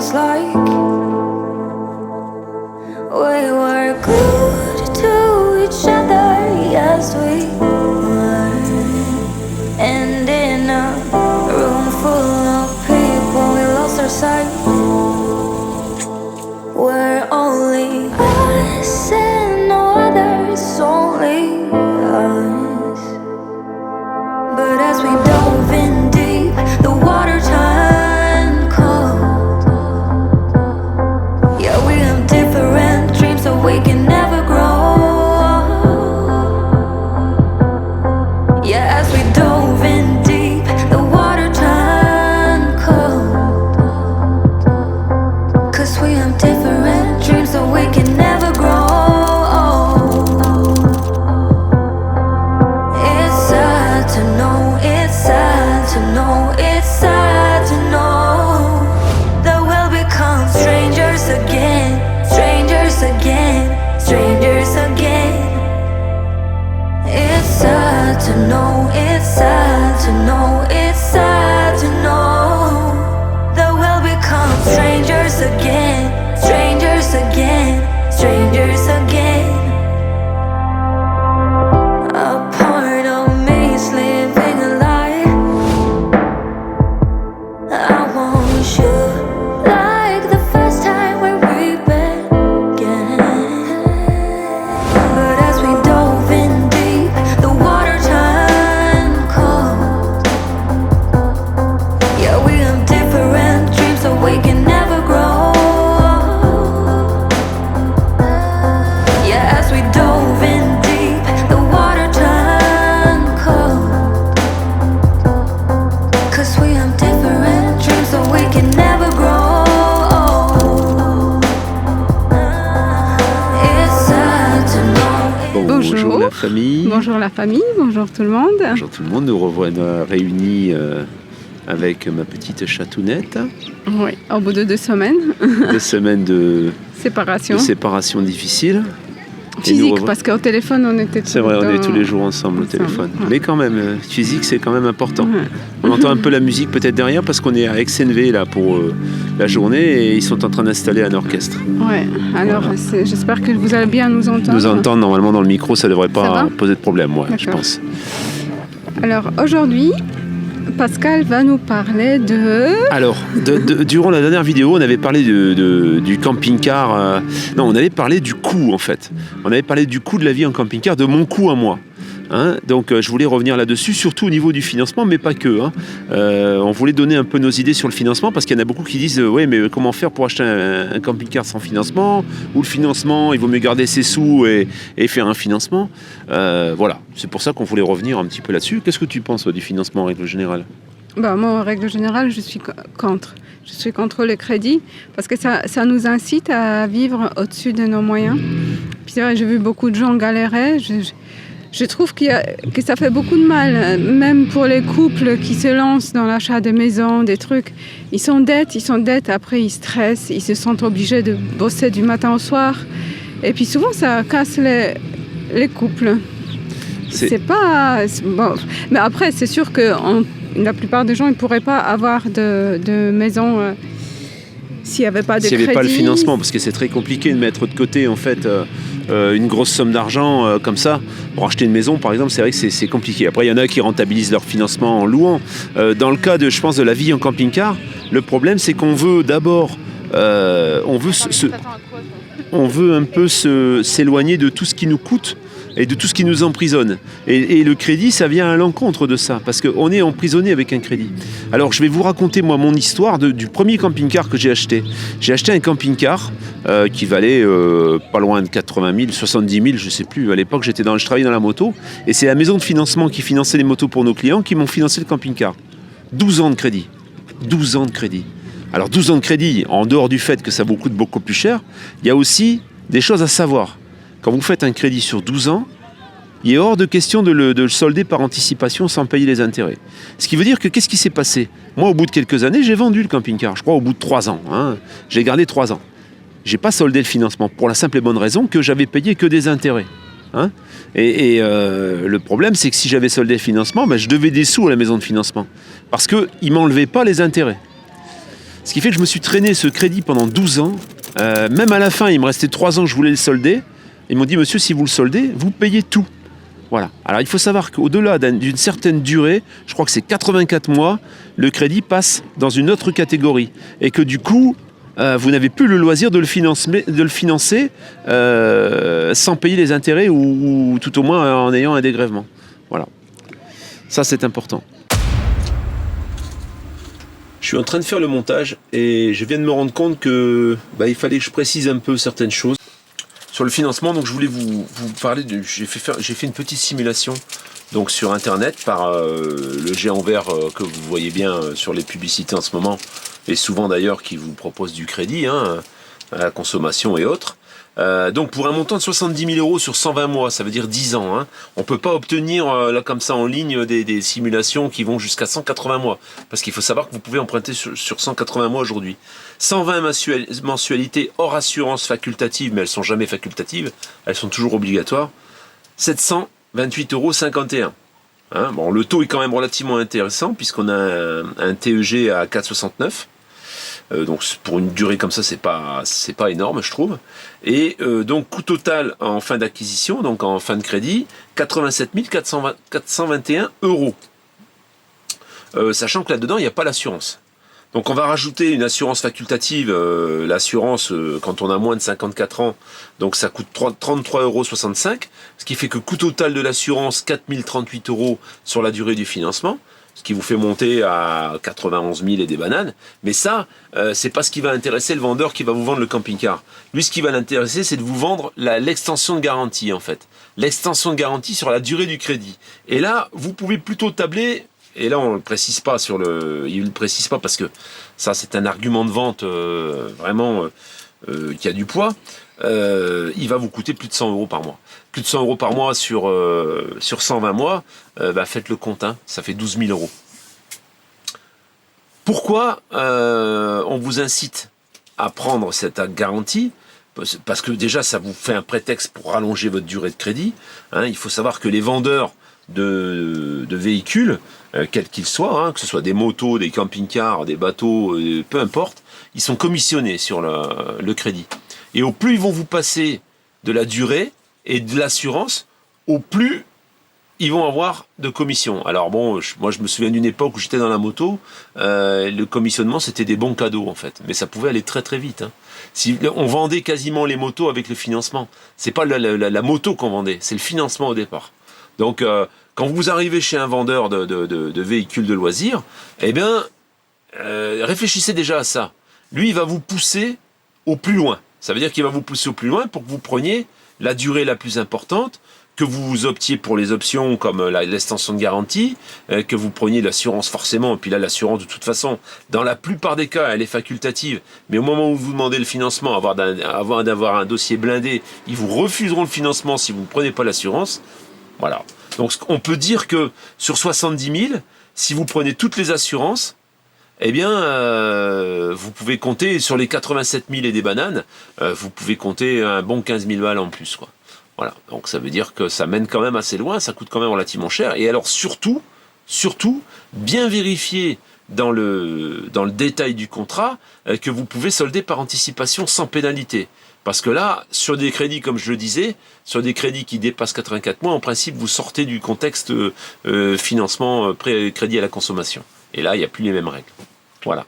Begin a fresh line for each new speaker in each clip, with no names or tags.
was like. We were glued to each other, yes we were. And in a room full of people, we lost our sight. We're only us and no others, only us. But as we dove in deep, the water turned cold. Yeah, we have different dreams, so we can never grow. Yeah, as we dove in deep, the water turned cold. 'Cause we have different dreams, so we can never grow. It's sad to know, it's sad to know, it's sad to know that we'll become strangers again, strangers again, strangers again. It's sad to know, it's sad to know, it's sad to know that we'll become strangers again, strangers again, strangers again. A part of me is living a lie. I want you like the first time when we began. But as we dove in deep, the water turned cold. Yeah, we have different dreams, so we can never grow. Yeah, as we dove in deep, the water turned cold. 'Cause we have different dreams, so we can never grow. It's sad to know.
Bonjour la famille.
Bonjour la famille, bonjour tout le monde.
Bonjour tout le monde, nous revoilà réunis avec ma petite chatounette.
Oui, au bout de 2 semaines.
2 semaines de
séparation
difficile.
Physique, parce qu'au téléphone on était
C'est vrai, on est tous les jours ensemble au téléphone.
Ouais.
Mais quand même, physique c'est quand même important.
Ouais.
On entend un peu la musique peut-être derrière parce qu'on est à Aix-en-V là pour la journée et ils sont en train d'installer un orchestre.
Ouais, alors
Voilà.
j'espère que vous allez bien nous entendre.
Nous entendre normalement dans le micro, ça devrait
Ça
pas
va
poser de problème, ouais, je
D'accord.
pense.
Alors aujourd'hui, Pascal va nous parler de...
Alors, durant la dernière vidéo, on avait parlé du camping-car. Non, on avait parlé du coût, en fait. On avait parlé du coût de la vie en camping-car, de mon coût à moi. Hein, donc, je voulais revenir là-dessus, surtout au niveau du financement, mais pas que. Hein. On voulait donner un peu nos idées sur le financement, parce qu'il y en a beaucoup qui disent ouais, mais comment faire pour acheter un camping-car sans financement? Ou le financement, il vaut mieux garder ses sous et faire un financement. Voilà, c'est pour ça qu'on voulait revenir un petit peu là-dessus. Qu'est-ce que tu penses du financement en règle générale?
Bah, moi, en règle générale, je suis contre. Je suis contre le crédit parce que ça nous incite à vivre au-dessus de nos moyens. Puis c'est vrai, j'ai vu beaucoup de gens galérer. Je trouve que ça fait beaucoup de mal, même pour les couples qui se lancent dans l'achat de maisons, des trucs. Ils sont dettes, après ils stressent, ils se sentent obligés de bosser du matin au soir. Et puis souvent, ça casse les couples. C'est pas... Bon. Mais après, c'est sûr que la plupart des gens ne pourraient pas avoir de maison s'il n'y avait pas de crédit.
S'il n'y avait pas le financement, parce que c'est très compliqué de mettre de côté en fait une grosse somme d'argent comme ça pour acheter une maison, par exemple. C'est vrai que c'est compliqué. Après, il y en a qui rentabilisent leur financement en louant. Dans le cas je pense, de la vie en camping-car, le problème c'est qu'on veut d'abord, on veut un peu s'éloigner de tout ce qui nous coûte et de tout ce qui nous emprisonne. Et le crédit, ça vient à l'encontre de ça, parce qu'on est emprisonné avec un crédit. Alors, je vais vous raconter, moi, mon histoire du premier camping-car que j'ai acheté. J'ai acheté un camping-car qui valait pas loin de 80 000, 70 000, je sais plus. À l'époque, je travaillais dans la moto, et c'est la maison de financement qui finançait les motos pour nos clients qui m'ont financé le camping-car. 12 ans de crédit. 12 ans de crédit. Alors, 12 ans de crédit, en dehors du fait que ça vous coûte beaucoup plus cher, il y a aussi des choses à savoir. Quand vous faites un crédit sur 12 ans, il est hors de question de le solder par anticipation sans payer les intérêts. Ce qui veut dire que qu'est-ce qui s'est passé? Moi, au bout de quelques années, j'ai vendu le camping-car. Je crois au bout de 3 ans. Hein. J'ai gardé 3 ans. J'ai pas soldé le financement pour la simple et bonne raison que j'avais payé que des intérêts. Hein. Et le problème, c'est que si j'avais soldé le financement, je devais des sous à la maison de financement. Parce qu'ils ne m'enlevaient pas les intérêts. Ce qui fait que je me suis traîné ce crédit pendant 12 ans. Même à la fin, il me restait 3 ans, je voulais le solder. Ils m'ont dit, monsieur, si vous le soldez, vous payez tout. Voilà. Alors il faut savoir qu'au-delà d'une certaine durée, je crois que c'est 84 mois, le crédit passe dans une autre catégorie. Et que du coup, vous n'avez plus le loisir de le financer sans payer les intérêts ou tout au moins en ayant un dégrèvement. Voilà. Ça, c'est important. Je suis en train de faire le montage et je viens de me rendre compte que il fallait que je précise un peu certaines choses. Sur le financement, donc je voulais vous parler j'ai fait une petite simulation donc sur internet par le géant vert que vous voyez bien sur les publicités en ce moment, et souvent d'ailleurs qui vous propose du crédit à la consommation et autres. Donc pour un montant de 70 000 euros sur 120 mois, ça veut dire 10 ans. On ne peut pas obtenir là comme ça en ligne des simulations qui vont jusqu'à 180 mois. Parce qu'il faut savoir que vous pouvez emprunter sur 180 mois aujourd'hui. 120 mensualités hors assurance facultative, mais elles ne sont jamais facultatives, elles sont toujours obligatoires. 728,51 euros. Bon, le taux est quand même relativement intéressant puisqu'on a un TEG à 4,69. Donc pour une durée comme ça, c'est pas énorme, je trouve. Et donc coût total en fin d'acquisition, donc en fin de crédit, 87 421 euros. Sachant que là-dedans, il n'y a pas l'assurance. Donc on va rajouter une assurance facultative, l'assurance quand on a moins de 54 ans, donc ça coûte 33,65 euros, ce qui fait que coût total de l'assurance, 4 038 euros sur la durée du financement, ce qui vous fait monter à 91 000 et des bananes. Mais ça, c'est pas ce qui va intéresser le vendeur qui va vous vendre le camping-car. Lui, ce qui va l'intéresser, c'est de vous vendre l'extension de garantie, en fait. L'extension de garantie sur la durée du crédit. Et là, vous pouvez plutôt tabler, et là, on ne le précise pas il ne le précise pas parce que ça, c'est un argument de vente vraiment qui a du poids. Il va vous coûter plus de 100 euros par mois. Plus de 100 euros par mois sur 120 mois, faites le compte, ça fait 12 000 euros. Pourquoi on vous incite à prendre cette garantie ? Parce que déjà, ça vous fait un prétexte pour rallonger votre durée de crédit. Il faut savoir que les vendeurs de véhicules, quels qu'ils soient, que ce soit des motos, des camping-cars, des bateaux, peu importe, ils sont commissionnés sur le crédit. Et au plus ils vont vous passer de la durée et de l'assurance, au plus ils vont avoir de commission. Alors bon, moi je me souviens d'une époque où j'étais dans la moto, le commissionnement c'était des bons cadeaux en fait, mais ça pouvait aller très très vite. Si on vendait quasiment les motos avec le financement, c'est pas la moto qu'on vendait, c'est le financement au départ. Donc quand vous arrivez chez un vendeur de véhicules de loisirs, réfléchissez déjà à ça. Lui il va vous pousser au plus loin. Ça veut dire qu'il va vous pousser au plus loin pour que vous preniez la durée la plus importante, que vous optiez pour les options comme l'extension de garantie, que vous preniez l'assurance forcément, et puis là l'assurance de toute façon, dans la plupart des cas, elle est facultative, mais au moment où vous demandez le financement, avant d'avoir un dossier blindé, ils vous refuseront le financement si vous ne prenez pas l'assurance. Voilà. Donc on peut dire que sur 70 000, si vous prenez toutes les assurances, vous pouvez compter sur les 87 000 et des bananes, vous pouvez compter un bon 15 000 balles en plus, quoi. Voilà. Donc ça veut dire que ça mène quand même assez loin, ça coûte quand même relativement cher. Et alors surtout, bien vérifier dans le détail du contrat que vous pouvez solder par anticipation sans pénalité. Parce que là, sur des crédits, comme je le disais, sur des crédits qui dépassent 84 mois, en principe, vous sortez du contexte financement crédit à la consommation. Et là, il n'y a plus les mêmes règles. Voilà.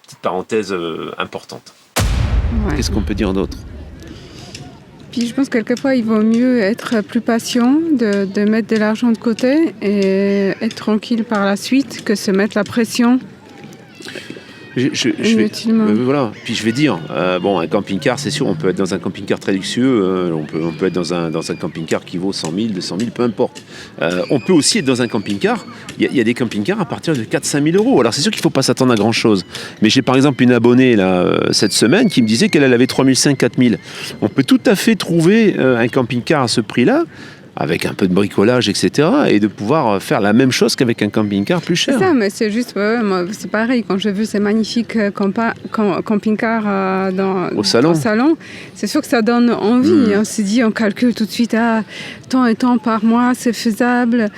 Petite parenthèse importante.
Ouais.
Qu'est-ce qu'on peut dire d'autre ?
Puis je pense que quelquefois, il vaut mieux être plus patient, de mettre de l'argent de côté et être tranquille par la suite que se mettre la pression.
Voilà. Puis je vais dire, un camping-car, c'est sûr, on peut être dans un camping-car très luxueux, on peut être dans un camping-car qui vaut 100 000, 200 000, peu importe. On peut aussi être dans un camping-car, il y a des camping-cars à partir de 4-5 000 euros. Alors c'est sûr qu'il ne faut pas s'attendre à grand-chose. Mais j'ai par exemple une abonnée cette semaine qui me disait qu'elle avait 3 500, 4 000. On peut tout à fait trouver un camping-car à ce prix-là, avec un peu de bricolage, etc., et de pouvoir faire la même chose qu'avec un camping-car plus cher.
C'est ça, mais c'est juste, moi, c'est pareil, quand j'ai vu ces magnifiques camping-cars au salon, c'est sûr que ça donne envie. On s'est dit, on calcule tout de suite, tant et tant par mois, c'est faisable.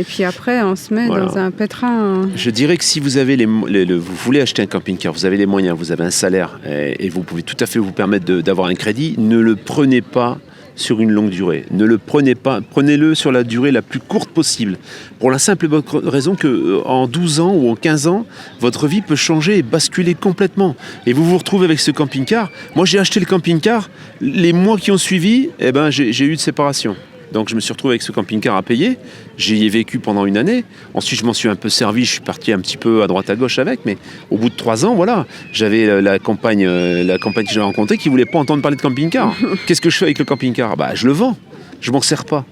Et puis après, on se met dans un pétrin.
Je dirais que si vous avez vous voulez acheter un camping-car, vous avez les moyens, vous avez un salaire et vous pouvez tout à fait vous permettre d'avoir un crédit, ne le prenez pas sur une longue durée. Ne le prenez pas, prenez-le sur la durée la plus courte possible. Pour la simple et bonne raison qu'en 12 ans ou en 15 ans, votre vie peut changer et basculer complètement. Et vous vous retrouvez avec ce camping-car. Moi, j'ai acheté le camping-car. Les mois qui ont suivi, j'ai eu de séparation. Donc je me suis retrouvé avec ce camping-car à payer. J'y ai vécu pendant une année. Ensuite, je m'en suis un peu servi. Je suis parti un petit peu à droite à gauche avec. Mais au bout de 3 ans, voilà, j'avais la compagne que j'ai rencontrée qui ne voulait pas entendre parler de camping-car. Qu'est-ce que je fais avec le camping-car ? Je le vends. Je m'en sers pas.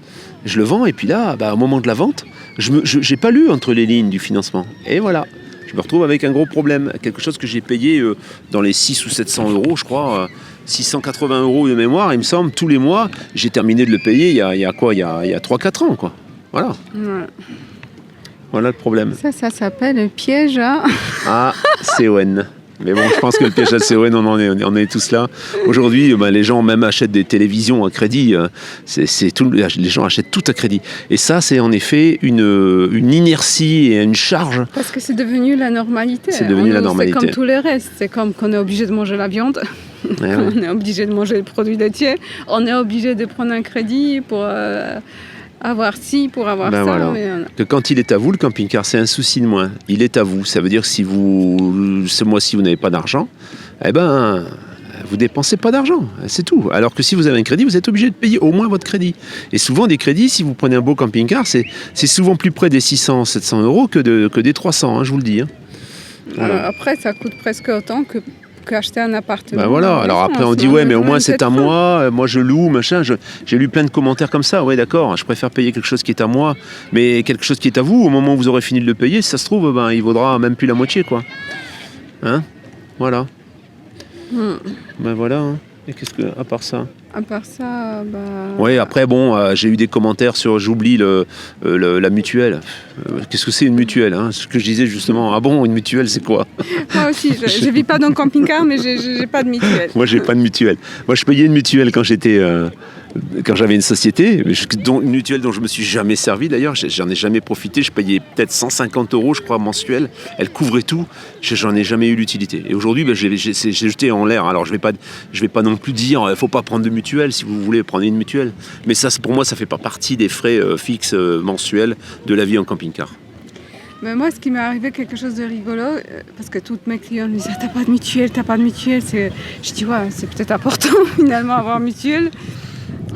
Je le vends et puis là, au moment de la vente, je n'ai pas lu entre les lignes du financement. Et voilà. Je me retrouve avec un gros problème. Quelque chose que j'ai payé dans les 600 ou 700 euros, je crois. 680 euros de mémoire, il me semble, tous les mois. J'ai terminé de le payer il y a 3-4 ans, quoi. Voilà. Ouais. Voilà le problème.
Ça s'appelle le piège à...
Ah, CON. Mais bon, je pense que le piège à CON, on en est tous là. Aujourd'hui, les gens même achètent des télévisions à crédit. Les gens achètent tout à crédit. Et ça, c'est en effet une inertie et une charge.
Parce que c'est devenu la normalité.
C'est devenu la normalité.
C'est comme tous les restes. C'est comme qu'on est obligé de manger la viande. On est obligé de manger les produits laitiers. On est obligé de prendre un crédit pour... avoir ci pour avoir ça.
Voilà. Que quand il est à vous, le camping-car, c'est un souci de moins. Il est à vous. Ça veut dire que si ce mois-ci, vous n'avez pas d'argent, vous dépensez pas d'argent. C'est tout. Alors que si vous avez un crédit, vous êtes obligé de payer au moins votre crédit. Et souvent, des crédits, si vous prenez un beau camping-car, c'est souvent plus près des 600, 700 euros que des 300, je vous le dis.
Voilà. Après, ça coûte presque autant qu'acheter un appartement.
Voilà. Alors après on dit mais au moins c'est à moi, moi je loue, machin. J'ai lu plein de commentaires comme ça. Ouais, d'accord, je préfère payer quelque chose qui est à moi, mais quelque chose qui est à vous, au moment où vous aurez fini de le payer, si ça se trouve, il vaudra même plus la moitié, quoi. Hein ? Voilà. Voilà. Hein. Et qu'est-ce que, à part ça ?
À part ça,
Oui, après, j'ai eu des commentaires sur, j'oublie la mutuelle. Qu'est-ce que c'est une mutuelle, hein ? Ce que je disais justement, une mutuelle, c'est quoi ?
Moi aussi, je ne vis pas dans le camping-car, mais je n'ai pas de mutuelle.
Moi, j'ai pas de mutuelle. Moi, je payais une mutuelle quand j'avais une société, une mutuelle dont je me suis jamais servi d'ailleurs, j'en ai jamais profité, je payais peut-être 150 euros, je crois, mensuel, elle couvrait tout, j'en ai jamais eu l'utilité. Et aujourd'hui, j'ai jeté en l'air. Alors je vais pas non plus dire, il faut pas prendre de mutuelle, si vous voulez, prenez une mutuelle. Mais ça, pour moi, ça fait pas partie des frais fixes mensuels de la vie en camping-car.
Mais moi, ce qui m'est arrivé, quelque chose de rigolo, parce que tous mes clients me disaient, t'as pas de mutuelle. Je dis, c'est peut-être important finalement avoir mutuelle.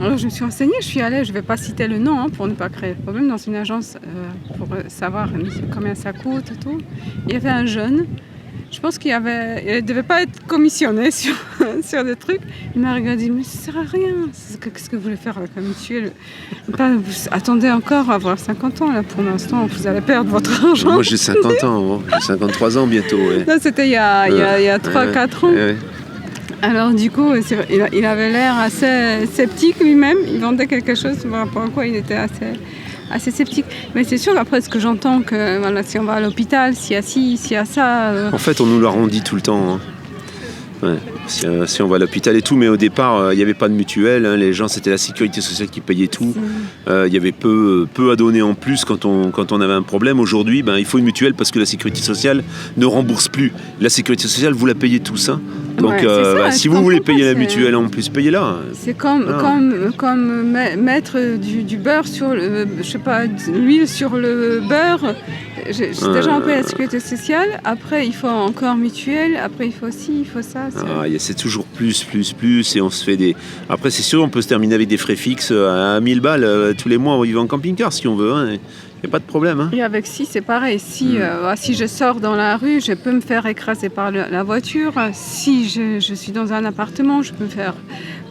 Alors je me suis renseignée, je suis allée, je ne vais pas citer le nom pour ne pas créer de problème, dans une agence pour savoir combien ça coûte et tout. Il y avait un jeune, je pense qu'il ne devait pas être commissionné sur des trucs. Il m'a regardé, mais ça ne sert à rien, qu'est-ce que vous voulez faire avec la mutuelle ? Vous attendez encore à avoir 50 ans, là, pour l'instant, vous allez perdre votre argent.
Moi j'ai 50 ans, j'ai 53 ans bientôt. Ouais.
Non, c'était il y a 3-4 ans. Ouais. Alors du coup, il avait l'air assez sceptique lui-même. Il vendait quelque chose par rapport à quoi il était assez sceptique. Mais c'est sûr, après, ce que j'entends, que si on va à l'hôpital, s'il y a ci, s'il y a ça...
En fait, on nous l'a dit tout le temps. Hein. Ouais. Si on va à l'hôpital et tout, mais au départ, il n'y avait pas de mutuelle. Hein. Les gens, c'était la sécurité sociale qui payait tout. Il y avait peu à donner en plus quand on avait un problème. Aujourd'hui, il faut une mutuelle parce que la sécurité sociale ne rembourse plus. La sécurité sociale, vous la payez tous. Hein. Donc, si vous voulez payer la mutuelle en plus, payez-la.
C'est comme mettre du beurre sur l'huile sur le beurre. J'ai déjà employé la sécurité sociale. Après, il faut encore mutuelle. Après, il faut ci, il faut ça.
C'est toujours plus. Et on se fait des. Après, c'est sûr, on peut se terminer avec des frais fixes à 1000 balles tous les mois. On y va en camping-car si on veut. Hein. Il n'y a pas de problème. Hein.
Et avec c'est pareil. Si je sors dans la rue, je peux me faire écraser par la voiture. Si je suis dans un appartement, je peux me faire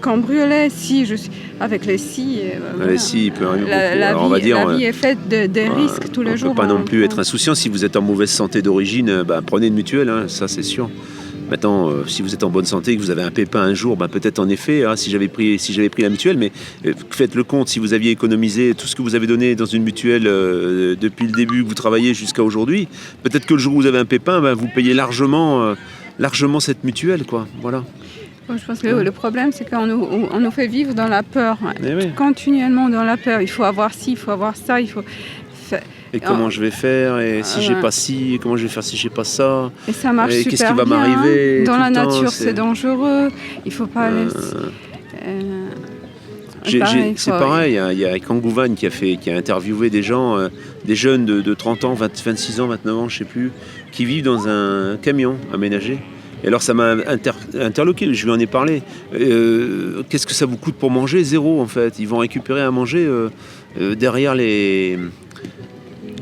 cambrioler. Si je suis avec les scies.
Les scies, il peut arriver
beaucoup. La vie est faite des risques tous les jours.
On ne peut pas non plus être insouciant. Si vous êtes en mauvaise santé d'origine, prenez une mutuelle. Hein, ça, c'est sûr. Maintenant, si vous êtes en bonne santé et que vous avez un pépin un jour, peut-être en effet, si j'avais pris la mutuelle, mais faites le compte, si vous aviez économisé tout ce que vous avez donné dans une mutuelle depuis le début que vous travaillez jusqu'à aujourd'hui, peut-être que le jour où vous avez un pépin, vous payez largement cette mutuelle, quoi. Voilà.
Je pense que le problème, c'est qu'on nous fait vivre dans la peur, continuellement dans la peur. Il faut avoir ci, il faut avoir ça, il faut
Et comment je vais faire, et si j'ai
Ouais.
pas ci, et comment je vais faire si j'ai pas ça.
Et ça marche
Et
super
qu'est-ce qui va
bien, hein.
m'arriver
Dans
tout
la
le temps,
nature,
c'est-
c'est dangereux. Il faut pas aller.
C'est pareil, hein, il y a Kangouvan qui a interviewé des gens, des jeunes de 30 ans, 26 ans, 29 ans, je sais plus, qui vivent dans un camion aménagé. Et alors ça m'a interloqué, je lui en ai parlé. Qu'est-ce que ça vous coûte pour manger? Zéro en fait. Ils vont récupérer à manger derrière les...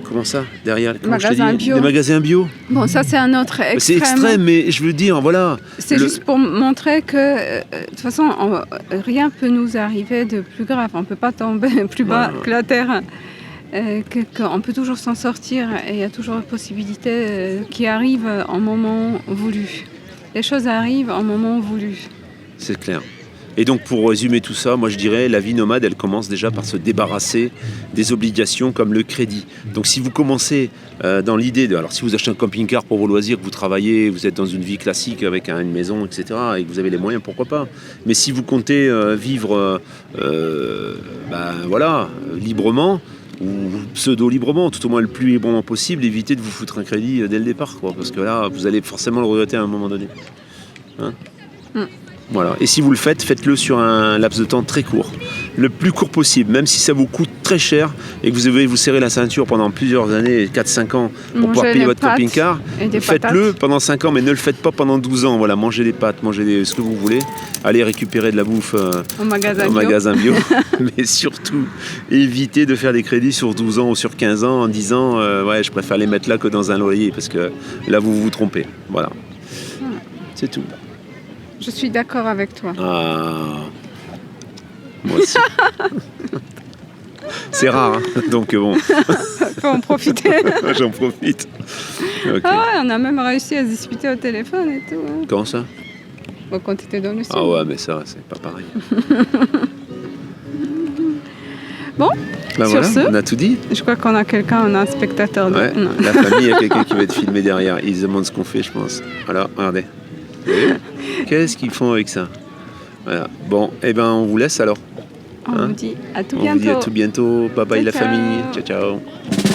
Comment ça? Derrière comment je t'ai
Magasins
dit
bio.
des magasins bio.
Bon, ça c'est un autre extrême.
C'est extrême, mais je veux dire, voilà.
C'est
Le-
juste pour montrer que, de toute façon, rien peut nous arriver de plus grave. On ne peut pas tomber plus bas
Ouais.
que la terre. Qu'on peut toujours s'en sortir et il y a toujours une possibilité qui arrive en moment voulu. Les choses arrivent en moment voulu.
C'est clair. Et donc pour résumer tout ça, moi je dirais la vie nomade, elle commence déjà par se débarrasser des obligations comme le crédit. Donc si vous commencez dans l'idée de... Alors si vous achetez un camping-car pour vos loisirs, que vous travaillez, vous êtes dans une vie classique avec une maison, etc., et que vous avez les moyens, pourquoi pas. Mais si vous comptez vivre librement, ou pseudo-librement, tout au moins le plus librement possible, évitez de vous foutre un crédit dès le départ, quoi, parce que là, vous allez forcément le regretter à un moment donné. Hein Voilà. Et si vous le faites, faites-le sur un laps de temps très court, le plus court possible, même si ça vous coûte très cher et que vous devez vous serrer la ceinture pendant plusieurs années, 4-5 ans, pour pouvoir
Manger
payer
des
votre
pâtes
camping-car.
et des
Faites-le
patates.
pendant 5 ans, mais ne le faites pas pendant 12 ans. Voilà, mangez des pâtes, ce que vous voulez, allez récupérer de la bouffe
Au magasin
au
bio.
magasin bio, mais surtout évitez de faire des crédits sur 12 ans ou sur 15 ans en disant ouais, je préfère les mettre là que dans un loyer parce que là vous vous trompez. Voilà, c'est tout.
Je suis d'accord avec toi.
Ah, moi aussi. C'est rare, hein, donc bon,
Il faut en profiter.
j'en profite. Ok.
Ah ouais, on a même réussi à se disputer au téléphone et tout. Hein.
Comment ça?
Bon, quand tu étais dans le sud.
Ah ouais, mais ça, c'est pas pareil.
Bon,
Bah
sur
voilà,
ce,
on a tout dit.
je crois qu'on a quelqu'un, on a un spectateur.
Ouais,
Non.
la famille, il y a quelqu'un qui va être filmé derrière. Ils se demandent ce qu'on fait, je pense. Voilà, regardez. Vous voyez Qu'est-ce qu'ils font avec ça? Voilà. Bon, eh ben, on vous laisse alors.
On
Hein
vous dit à tout
On
bientôt.
vous dit à tout bientôt. Bye bye
Ciao,
la
ciao.
famille. Ciao, ciao.